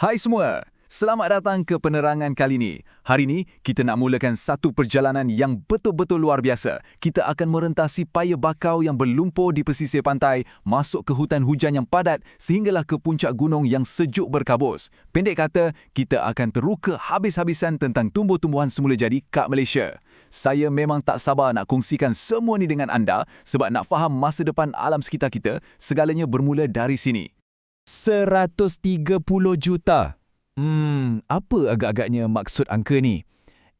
Hai semua, selamat datang ke penerangan kali ini. Hari ini, kita nak mulakan satu perjalanan yang betul-betul luar biasa. Kita akan merentasi paya bakau yang berlumpur di pesisir pantai, masuk ke hutan hujan yang padat sehinggalah ke puncak gunung yang sejuk berkabus. Pendek kata, kita akan teruka habis-habisan tentang tumbuh-tumbuhan semula jadi kat Malaysia. Saya memang tak sabar nak kongsikan semua ni dengan anda sebab nak faham masa depan alam sekitar kita, segalanya bermula dari sini. 130 juta. Apa agak-agaknya maksud angka ni?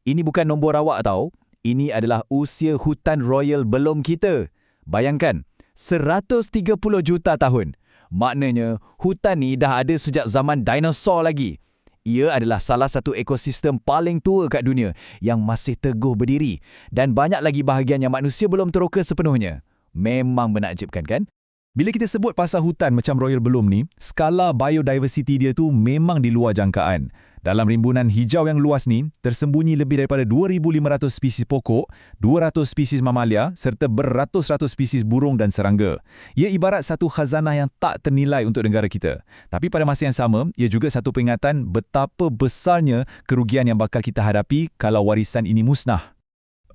Ini bukan nombor awak tau. Ini adalah usia hutan royal belum kita. Bayangkan, 130 juta tahun. Maknanya, hutan ni dah ada sejak zaman dinosaur lagi. Ia adalah salah satu ekosistem paling tua kat dunia yang masih teguh berdiri dan banyak lagi bahagian yang manusia belum teroka sepenuhnya. Memang menakjubkan kan? Bila kita sebut pasal hutan macam Royal Belum ni, skala biodiversity dia tu memang di luar jangkaan. Dalam rimbunan hijau yang luas ni, tersembunyi lebih daripada 2,500 spesies pokok, 200 spesies mamalia serta beratus-ratus spesies burung dan serangga. Ia ibarat satu khazanah yang tak ternilai untuk negara kita. Tapi pada masa yang sama, ia juga satu peringatan betapa besarnya kerugian yang bakal kita hadapi kalau warisan ini musnah.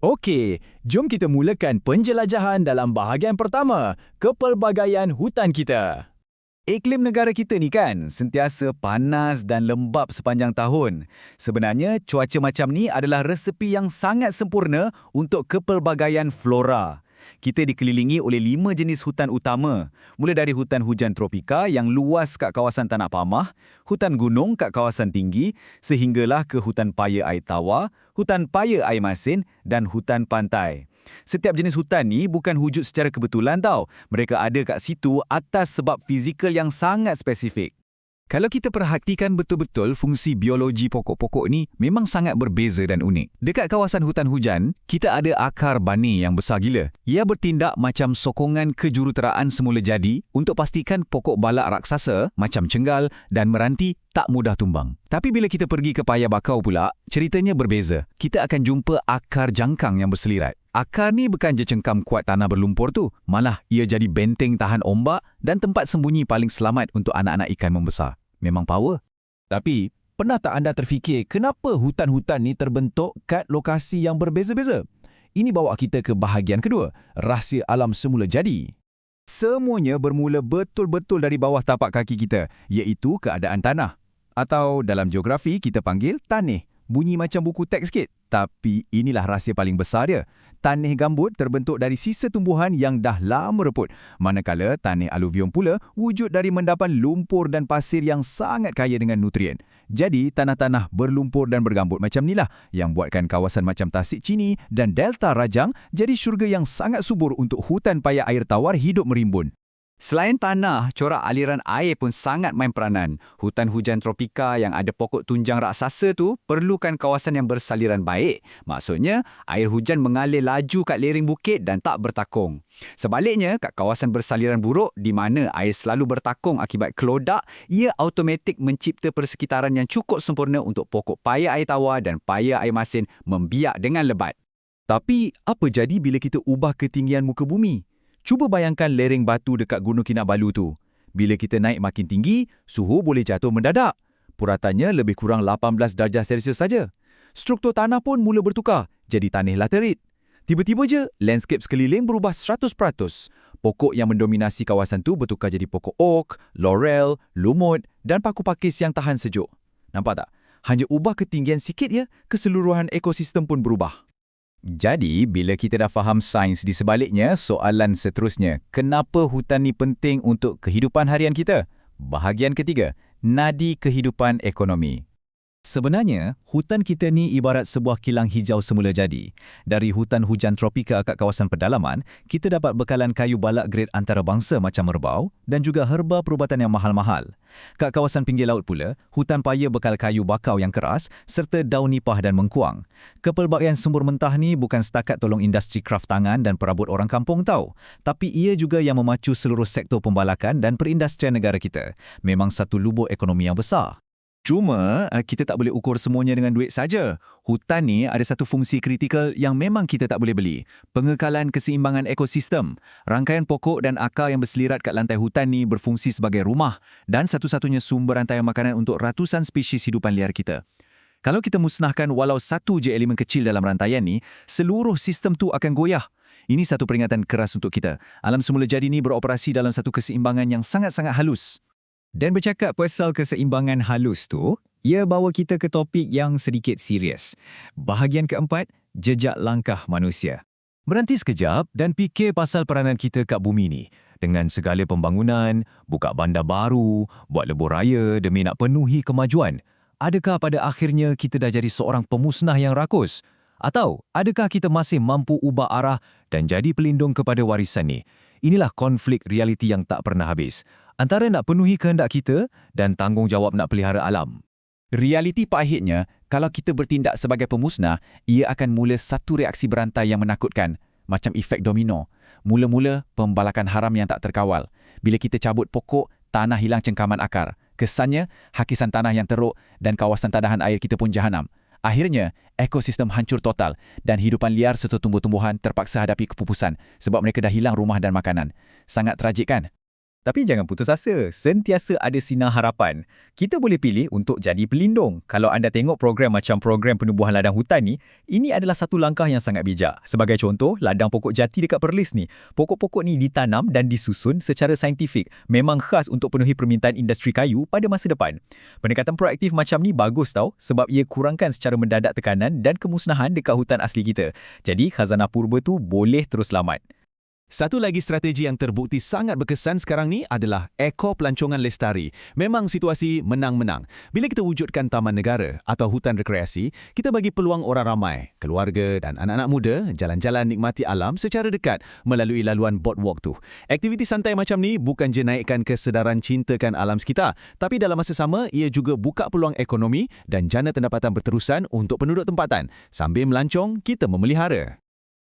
Okey, jom kita mulakan penjelajahan dalam bahagian pertama, kepelbagaian hutan kita. Iklim negara kita ni kan sentiasa panas dan lembap sepanjang tahun. Sebenarnya, cuaca macam ni adalah resepi yang sangat sempurna untuk kepelbagaian flora. Kita dikelilingi oleh 5 jenis hutan utama, mula dari hutan hujan tropika yang luas kat kawasan Tanah Pamah, hutan gunung kat kawasan tinggi, sehinggalah ke hutan paya air tawar, hutan paya air masin dan hutan pantai. Setiap jenis hutan ni bukan wujud secara kebetulan tau. Mereka ada kat situ atas sebab fizikal yang sangat spesifik. Kalau kita perhatikan betul-betul fungsi biologi pokok-pokok ni memang sangat berbeza dan unik. Dekat kawasan hutan hujan, kita ada akar bani yang besar gila. Ia bertindak macam sokongan kejuruteraan semula jadi untuk pastikan pokok balak raksasa macam cenggal dan meranti tak mudah tumbang. Tapi bila kita pergi ke paya bakau pula, ceritanya berbeza. Kita akan jumpa akar jangkang yang berselirat. Akar ni bukan je cengkam kuat tanah berlumpur tu, malah ia jadi benteng tahan ombak dan tempat sembunyi paling selamat untuk anak-anak ikan membesar. Memang power. Tapi, pernah tak anda terfikir kenapa hutan-hutan ni terbentuk kat lokasi yang berbeza-beza? Ini bawa kita ke bahagian kedua, rahsia alam semula jadi. Semuanya bermula betul-betul dari bawah tapak kaki kita, iaitu keadaan tanah. Atau dalam geografi kita panggil tanih. Bunyi macam buku teks sikit. Tapi inilah rahsia paling besar dia. Tanih gambut terbentuk dari sisa tumbuhan yang dah lama reput. Manakala tanih aluvium pula wujud dari mendapan lumpur dan pasir yang sangat kaya dengan nutrien. Jadi tanah-tanah berlumpur dan bergambut macam inilah yang buatkan kawasan macam Tasik Chini dan Delta Rajang jadi syurga yang sangat subur untuk hutan paya air tawar hidup merimbun. Selain tanah, corak aliran air pun sangat main peranan. Hutan hujan tropika yang ada pokok tunjang raksasa tu perlukan kawasan yang bersaliran baik. Maksudnya, air hujan mengalir laju kat lereng bukit dan tak bertakung. Sebaliknya, kat kawasan bersaliran buruk di mana air selalu bertakung akibat kelodak, ia automatik mencipta persekitaran yang cukup sempurna untuk pokok paya air tawar dan paya air masin membiak dengan lebat. Tapi, apa jadi bila kita ubah ketinggian muka bumi? Cuba bayangkan lereng batu dekat Gunung Kinabalu tu. Bila kita naik makin tinggi, suhu boleh jatuh mendadak. Puratannya lebih kurang 18 darjah Celsius saja. Struktur tanah pun mula bertukar, jadi tanih laterit. Tiba-tiba je, landscape sekeliling berubah 100%. Pokok yang mendominasi kawasan tu bertukar jadi pokok oak, laurel, lumut dan paku pakis yang tahan sejuk. Nampak tak? Hanya ubah ketinggian sikit ya, keseluruhan ekosistem pun berubah. Jadi, bila kita dah faham sains di sebaliknya, soalan seterusnya, kenapa hutan ni penting untuk kehidupan harian kita? Bahagian ketiga, nadi kehidupan ekonomi. Sebenarnya, hutan kita ni ibarat sebuah kilang hijau semula jadi. Dari hutan hujan tropika kat kawasan pedalaman, kita dapat bekalan kayu balak grade antarabangsa macam merbau dan juga herba perubatan yang mahal-mahal. Kat kawasan pinggir laut pula, hutan paya bekal kayu bakau yang keras serta daun nipah dan mengkuang. Kepelbagaian sumber mentah ni bukan setakat tolong industri kraft tangan dan perabot orang kampung tau, tapi ia juga yang memacu seluruh sektor pembalakan dan perindustrian negara kita. Memang satu lubuk ekonomi yang besar. Cuma, kita tak boleh ukur semuanya dengan duit saja. Hutan ni ada satu fungsi kritikal yang memang kita tak boleh beli. Pengekalan keseimbangan ekosistem. Rangkaian pokok dan akar yang berselirat kat lantai hutan ni berfungsi sebagai rumah dan satu-satunya sumber rantai makanan untuk ratusan spesies hidupan liar kita. Kalau kita musnahkan walau satu je elemen kecil dalam rantaian ni, seluruh sistem tu akan goyah. Ini satu peringatan keras untuk kita. Alam semula jadi ni beroperasi dalam satu keseimbangan yang sangat-sangat halus. Dan bercakap pasal keseimbangan halus tu, ia bawa kita ke topik yang sedikit serius. Bahagian keempat, jejak langkah manusia. Berhenti sekejap dan fikir pasal peranan kita kat bumi ni. Dengan segala pembangunan, buka bandar baru, buat lebuh raya demi nak penuhi kemajuan. Adakah pada akhirnya kita dah jadi seorang pemusnah yang rakus? Atau adakah kita masih mampu ubah arah dan jadi pelindung kepada warisan ni? Inilah konflik realiti yang tak pernah habis. Antara nak penuhi kehendak kita dan tanggungjawab nak pelihara alam. Realiti pahitnya, kalau kita bertindak sebagai pemusnah, ia akan mula satu reaksi berantai yang menakutkan, macam efek domino. Mula-mula, pembalakan haram yang tak terkawal. Bila kita cabut pokok, tanah hilang cengkaman akar. Kesannya, hakisan tanah yang teruk dan kawasan tadahan air kita pun jahanam. Akhirnya, ekosistem hancur total dan hidupan liar serta tumbuh-tumbuhan terpaksa hadapi kepupusan sebab mereka dah hilang rumah dan makanan. Sangat tragik kan? Tapi jangan putus asa, sentiasa ada sinar harapan. Kita boleh pilih untuk jadi pelindung. Kalau anda tengok program macam program penubuhan ladang hutan ni, ini adalah satu langkah yang sangat bijak. Sebagai contoh, ladang pokok jati dekat Perlis ni. Pokok-pokok ni ditanam dan disusun secara saintifik. Memang khas untuk penuhi permintaan industri kayu pada masa depan. Pendekatan proaktif macam ni bagus tau, sebab ia kurangkan secara mendadak tekanan dan kemusnahan dekat hutan asli kita. Jadi, khazanah purba tu boleh terus selamat. Satu lagi strategi yang terbukti sangat berkesan sekarang ni adalah ekor pelancongan lestari. Memang situasi menang-menang. Bila kita wujudkan taman negara atau hutan rekreasi, kita bagi peluang orang ramai, keluarga dan anak-anak muda jalan-jalan nikmati alam secara dekat melalui laluan boardwalk tu. Aktiviti santai macam ni bukan je naikkan kesedaran cintakan alam sekitar, tapi dalam masa sama ia juga buka peluang ekonomi dan jana pendapatan berterusan untuk penduduk tempatan. Sambil melancong, kita memelihara.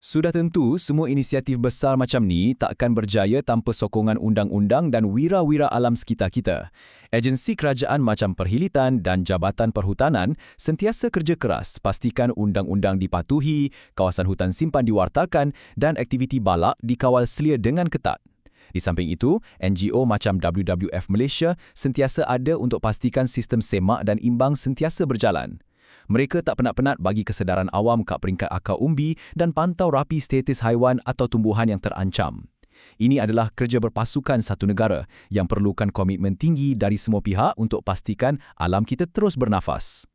Sudah tentu, semua inisiatif besar macam ni takkan berjaya tanpa sokongan undang-undang dan wira-wira alam sekitar kita. Agensi kerajaan macam Perhilitan dan Jabatan Perhutanan sentiasa kerja keras pastikan undang-undang dipatuhi, kawasan hutan simpan diwartakan dan aktiviti balak dikawal selia dengan ketat. Di samping itu, NGO macam WWF Malaysia sentiasa ada untuk pastikan sistem semak dan imbang sentiasa berjalan. Mereka tak penat-penat bagi kesedaran awam kat peringkat akar umbi dan pantau rapi status haiwan atau tumbuhan yang terancam. Ini adalah kerja berpasukan satu negara yang perlukan komitmen tinggi dari semua pihak untuk pastikan alam kita terus bernafas.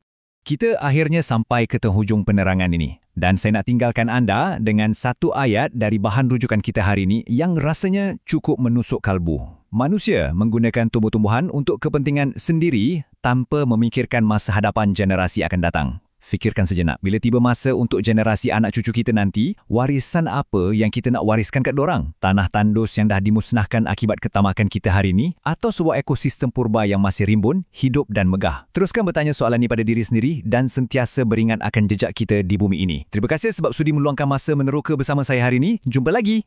Kita akhirnya sampai ke penghujung penerangan ini. Dan saya nak tinggalkan anda dengan satu ayat dari bahan rujukan kita hari ini yang rasanya cukup menusuk kalbu. Manusia menggunakan tumbuh-tumbuhan untuk kepentingan sendiri tanpa memikirkan masa hadapan generasi akan datang. Fikirkan sejenak, bila tiba masa untuk generasi anak cucu kita nanti, warisan apa yang kita nak wariskan kat dorang? Tanah tandus yang dah dimusnahkan akibat ketamakan kita hari ini? Atau sebuah ekosistem purba yang masih rimbun, hidup dan megah? Teruskan bertanya soalan ini pada diri sendiri dan sentiasa beringat akan jejak kita di bumi ini. Terima kasih sebab sudi meluangkan masa meneroka bersama saya hari ini. Jumpa lagi!